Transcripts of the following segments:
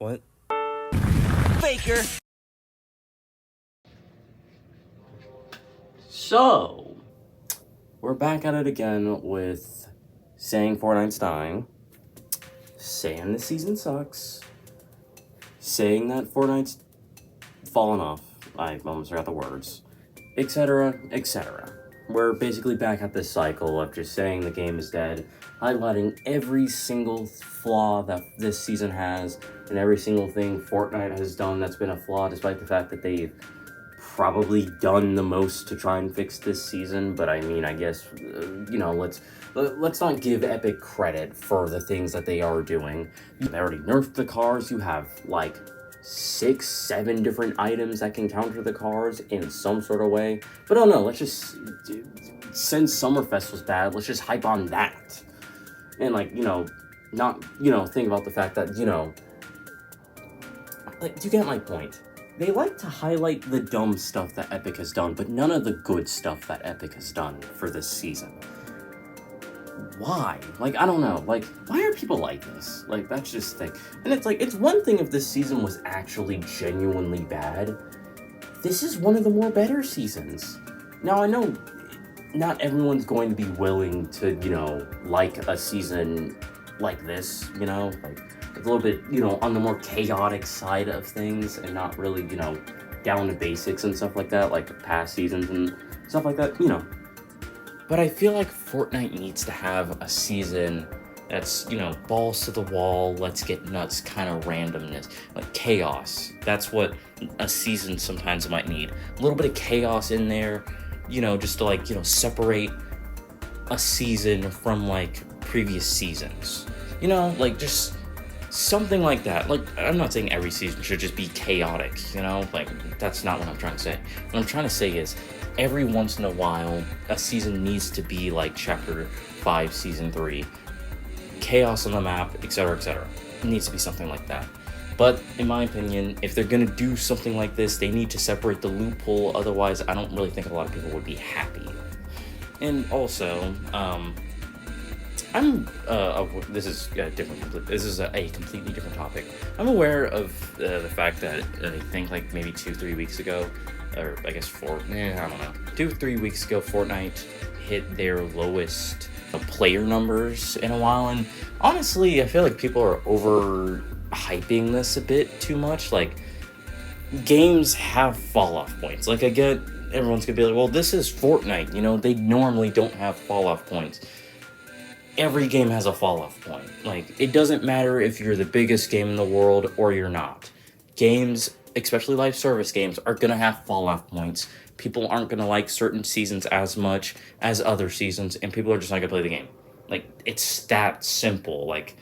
What? Faker! So, we're back at it again with saying Fortnite's dying, saying the season sucks, saying that Fortnite's fallen off, I almost forgot the words, etc., etc. We're basically back at this cycle of just saying the game is dead, highlighting every single flaw that this season has, and every single thing Fortnite has done that's been a flaw, despite the fact that they've probably done the most to try and fix this season. But I mean, I guess, let's not give Epic credit for the things that they are doing. They already nerfed the cars. You have, like, 6-7 different items that can counter the cars in some sort of way. But oh no, let's just, since Summerfest was bad, let's just hype on that. And, like, not, think about the fact that, like, you get my point. They like to highlight the dumb stuff that Epic has done, but none of the good stuff that Epic has done for this season. Why? Like, I don't know. Like, why are people like this? Like, that's just the thing. And it's like, it's one thing if this season was actually genuinely bad. This is one of the more better seasons. Now, I know not everyone's going to be willing to, like a season like this, like, it's a little bit, on the more chaotic side of things and not really, down to basics and stuff like that, like past seasons and stuff like that, But I feel like Fortnite needs to have a season that's, balls to the wall, let's get nuts kind of randomness, like chaos. That's what a season sometimes might need. A little bit of chaos in there, just to, like, separate a season from, like, previous seasons. Like, just something like that. Like, I'm not saying every season should just be chaotic, like, that's not what I'm trying to say. What I'm trying to say is, every once in a while, a season needs to be like Chapter 5, Season 3. Chaos on the map, etc., etc. It needs to be something like that. But, in my opinion, if they're gonna do something like this, they need to separate the loophole, otherwise I don't really think a lot of people would be happy. And also, this is different. This is a completely different topic. I'm aware of the fact that I think like maybe 2-3 weeks ago, or I guess 4, I don't know, 2-3 weeks ago, Fortnite hit their lowest player numbers in a while, and honestly, I feel like people are overhyping this a bit too much. Like, games have fall-off points. Like, I get everyone's gonna be like, well, this is Fortnite, they normally don't have fall-off points. Every game has a fall-off point. Like, it doesn't matter if you're the biggest game in the world or you're not. Games, especially live service games, are gonna have fall-off points. People aren't gonna like certain seasons as much as other seasons, and people are just not gonna play the game. Like, it's that simple. Like,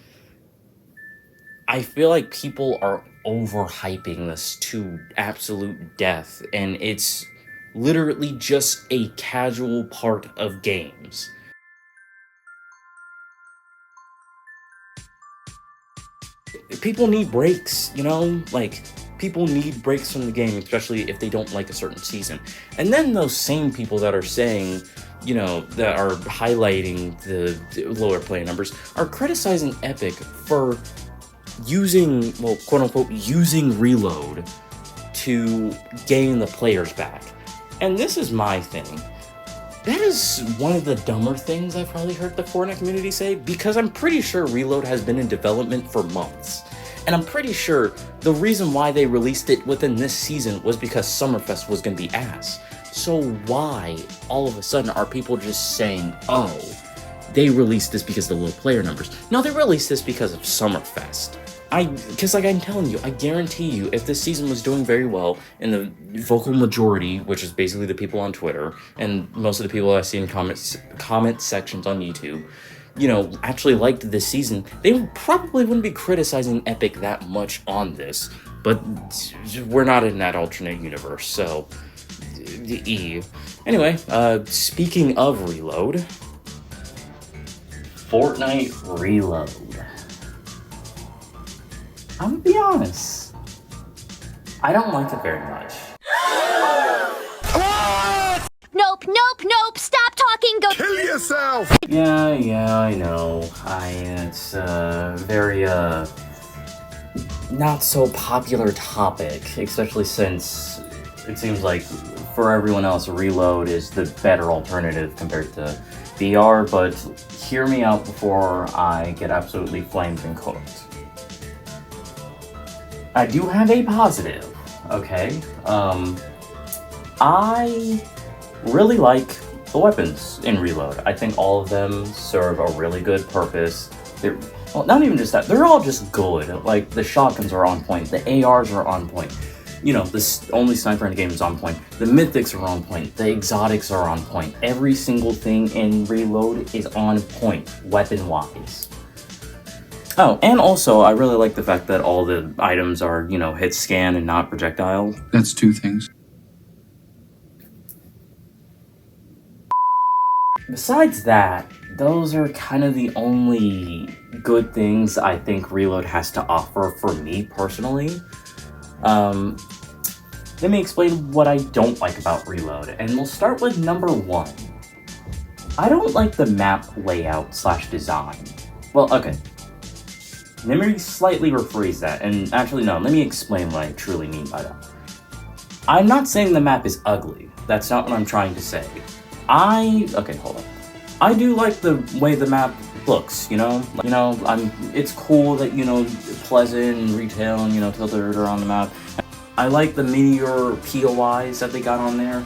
I feel like people are overhyping this to absolute death, and it's literally just a casual part of games. People need breaks, like, people need breaks from the game, especially if they don't like a certain season. And then those same people that are saying, that are highlighting the lower play numbers are criticizing Epic for using, well, quote unquote, using reload to gain the players back. And this is my thing. That is one of the dumber things I've probably heard the Fortnite community say, because I'm pretty sure Reload has been in development for months. And I'm pretty sure the reason why they released it within this season was because Summerfest was going to be ass. So why, all of a sudden, are people just saying, oh, they released this because of the low player numbers? No, they released this because of Summerfest. Because, like, I'm telling you, I guarantee you, if this season was doing very well, and the vocal majority, which is basically the people on Twitter, and most of the people I see in comment sections on YouTube, actually liked this season, they probably wouldn't be criticizing Epic that much on this. But we're not in that alternate universe, so... Anyway, speaking of Reload... Fortnite Reload. I'm gonna be honest. I don't like it very much. Nope, stop talking, go- Kill yourself! Yeah, I know. It's, very, not so popular topic, especially since it seems like for everyone else, Reload is the better alternative compared to VR, but hear me out before I get absolutely flamed and cooked. I do have a positive, okay? I really like the weapons in Reload. I think all of them serve a really good purpose. They're, well, not even just that, they're all just good. Like, the shotguns are on point, the ARs are on point. You know, the only sniper in the game is on point. The mythics are on point. The exotics are on point. Every single thing in Reload is on point, weapon-wise. Oh, and also, I really like the fact that all the items are, you know, hit scan and not projectile. That's two things. Besides that, those are kind of the only good things I think Reload has to offer for me personally. Let me explain what I don't like about Reload, and we'll start with number 1. I don't like the map layout / design. Well, okay. Let me slightly rephrase that, and actually no, let me explain what I truly mean by that. I'm not saying the map is ugly. That's not what I'm trying to say. Okay, hold on. I do like the way the map looks, you know? It's cool that, you know, Pleasant and Retail and, you know, Tilted are on the map. I like the Meteor POIs that they got on there.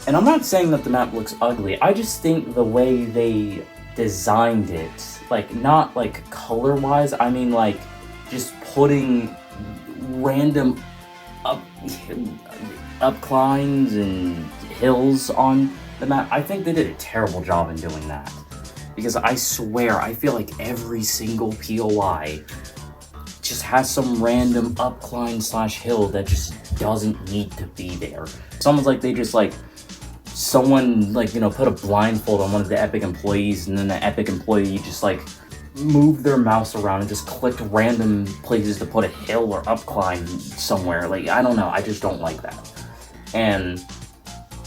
And I'm not saying that the map looks ugly, I just think the way they designed it, like, not like color-wise, I mean like just putting random up climbs and hills on the map. I think they did a terrible job in doing that. Because I swear, I feel like every single POI just has some random up climb / hill that just doesn't need to be there. It's almost like they just like, someone like, you know, put a blindfold on one of the Epic employees, and then the Epic employee just like moved their mouse around and just clicked random places to put a hill or up climb somewhere. Like, I don't know, I just don't like that. And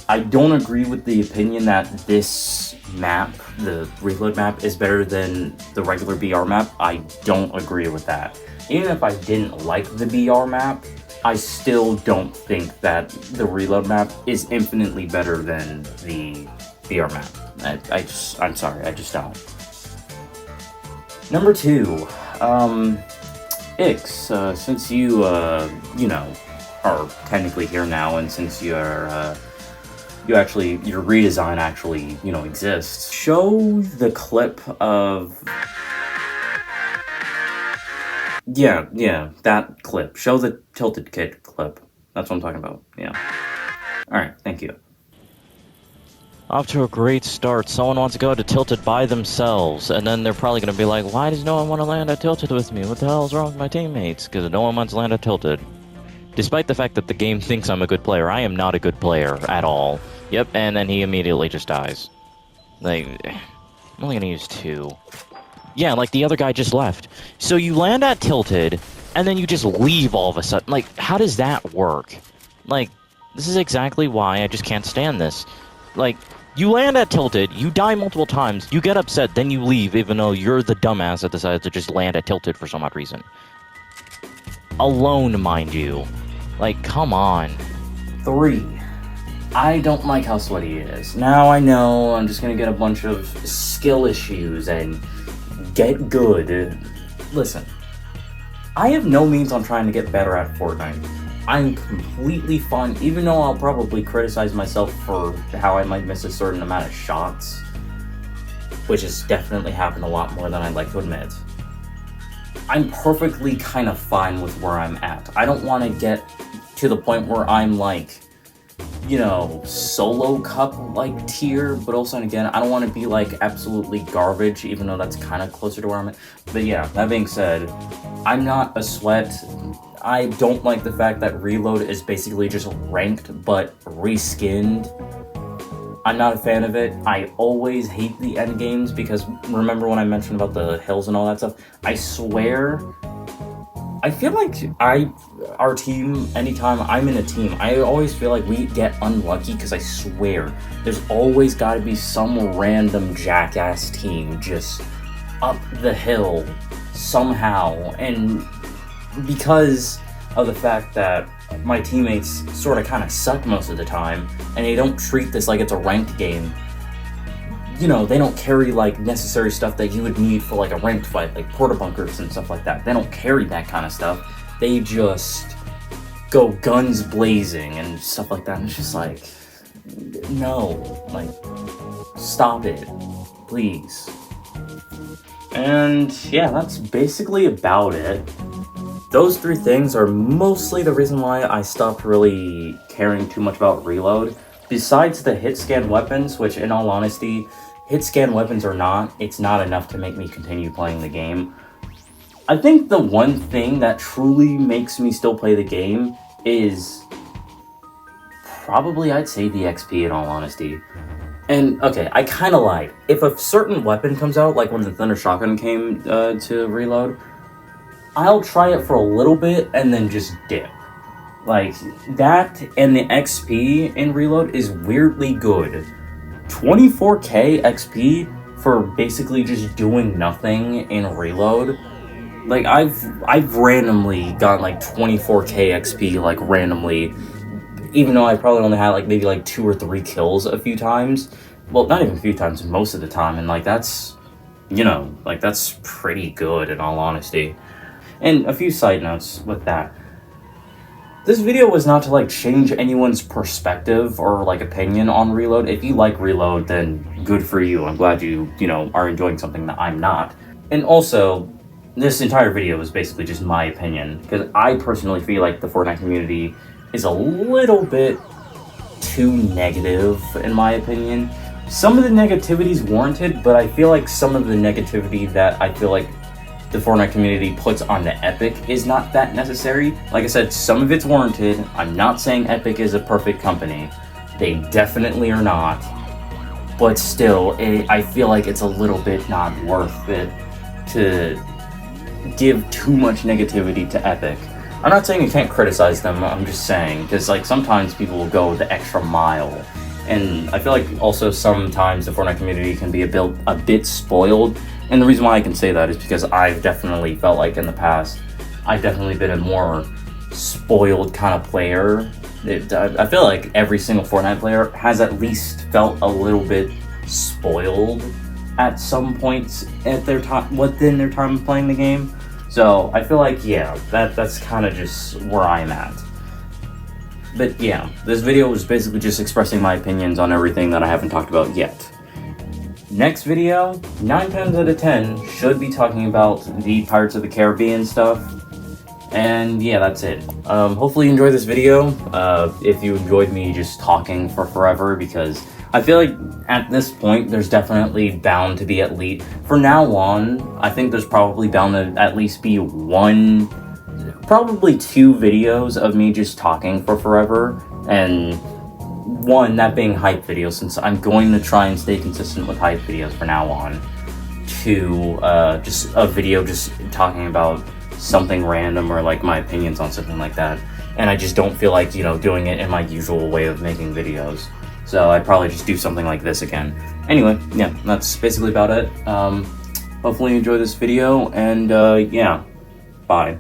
I don't agree with the opinion that this map, the Reload map, is better than the regular BR map. I don't agree with that. Even if I didn't like the BR map, I still don't think that the Reload map is infinitely better than the BR map. I'm sorry, I just don't. Number 2, Ix, since you, you know, are technically here now, and since you're, your redesign actually, you know, exists, show the clip of... Yeah, that clip. Show the Tilted Kid clip. That's what I'm talking about, yeah. Alright, thank you. Off to a great start. Someone wants to go to Tilted by themselves, and then they're probably going to be like, why does no one want to land at Tilted with me? What the hell is wrong with my teammates? Because no one wants to land at Tilted. Despite the fact that the game thinks I'm a good player, I am not a good player at all. Yep, and then he immediately just dies. Like, I'm only going to use 2. Yeah, like the other guy just left. So you land at Tilted, and then you just leave all of a sudden. Like, how does that work? Like, this is exactly why I just can't stand this. Like, you land at Tilted, you die multiple times, you get upset, then you leave, even though you're the dumbass that decided to just land at Tilted for some odd reason. Alone, mind you. Like, come on. 3. I don't like how sweaty it is. Now I know I'm just gonna get a bunch of skill issues and get good. Listen, I have no means on trying to get better at Fortnite. I'm completely fine, even though I'll probably criticize myself for how I might miss a certain amount of shots, which has definitely happened a lot more than I'd like to admit. I'm perfectly kind of fine with where I'm at. I don't want to get to the point where I'm like, you know, solo cup like tier, but also, and again, I don't want to be like absolutely garbage, even though that's kind of closer to where I'm at. But yeah, that being said, I'm not a sweat. I don't like the fact that Reload is basically just ranked but reskinned. I'm not a fan of it. I always hate the end games because remember when I mentioned about the hills and all that stuff? I swear, I feel like our team, anytime I'm in a team, I always feel like we get unlucky because I swear there's always got to be some random jackass team just up the hill somehow, and because of the fact that my teammates sort of kind of suck most of the time, and they don't treat this like it's a ranked game. You know, they don't carry like necessary stuff that you would need for like a ranked fight, like porta bunkers and stuff like that. They don't carry that kind of stuff. They just go guns blazing and stuff like that. And it's just like, no, like, stop it, please. And yeah, that's basically about it. Those three things are mostly the reason why I stopped really caring too much about Reload. Besides the hit scan weapons, which in all honesty, hit scan weapons or not, it's not enough to make me continue playing the game. I think the one thing that truly makes me still play the game is probably, I'd say, the XP in all honesty. And, okay, I kind of lied. If a certain weapon comes out, like when the Thunder Shotgun came to Reload, I'll try it for a little bit and then just dip. Like, that and the XP in Reload is weirdly good. 24k XP for basically just doing nothing in Reload. Like, I've randomly gotten like 24k XP, like, randomly, even though I probably only had like maybe like 2 or 3 kills a few times. Well, not even a few times, most of the time, and like that's, you know, like that's pretty good in all honesty. And a few side notes with that. This video was not to like change anyone's perspective or like opinion on Reload. If you like Reload, then good for you. I'm glad you know, are enjoying something that I'm not. And also, this entire video is basically just my opinion, because I personally feel like the Fortnite community is a little bit too negative, in my opinion. Some of the negativity is warranted, but I feel like some of the negativity that I feel like the Fortnite community puts on the Epic is not that necessary. Like I said, some of it's warranted. I'm not saying Epic is a perfect company. They definitely are not. But still, I feel like it's a little bit not worth it to give too much negativity to Epic. I'm not saying you can't criticize them, I'm just saying, because like sometimes people will go the extra mile. And I feel like also sometimes the Fortnite community can be a bit spoiled. And the reason why I can say that is because I've definitely felt like in the past, I've definitely been a more spoiled kind of player. I feel like every single Fortnite player has at least felt a little bit spoiled at some points at their time, within their time of playing the game. So I feel like, yeah, that's kind of just where I'm at. But yeah, this video was basically just expressing my opinions on everything that I haven't talked about yet. Next video, 9 times out of 10, should be talking about the Pirates of the Caribbean stuff. And yeah, that's it. Hopefully you enjoyed this video. If you enjoyed me just talking for forever, because I feel like at this point, there's definitely bound to be at least, for now on, I think there's probably bound to at least be probably 2 videos of me just talking for forever, and one, that being hype videos, since I'm going to try and stay consistent with hype videos for now on. 2, just a video just talking about something random or like my opinions on something like that, and I just don't feel like, you know, doing it in my usual way of making videos. So I'd probably just do something like this again. Anyway, yeah, that's basically about it. Hopefully you enjoyed this video, and yeah, bye.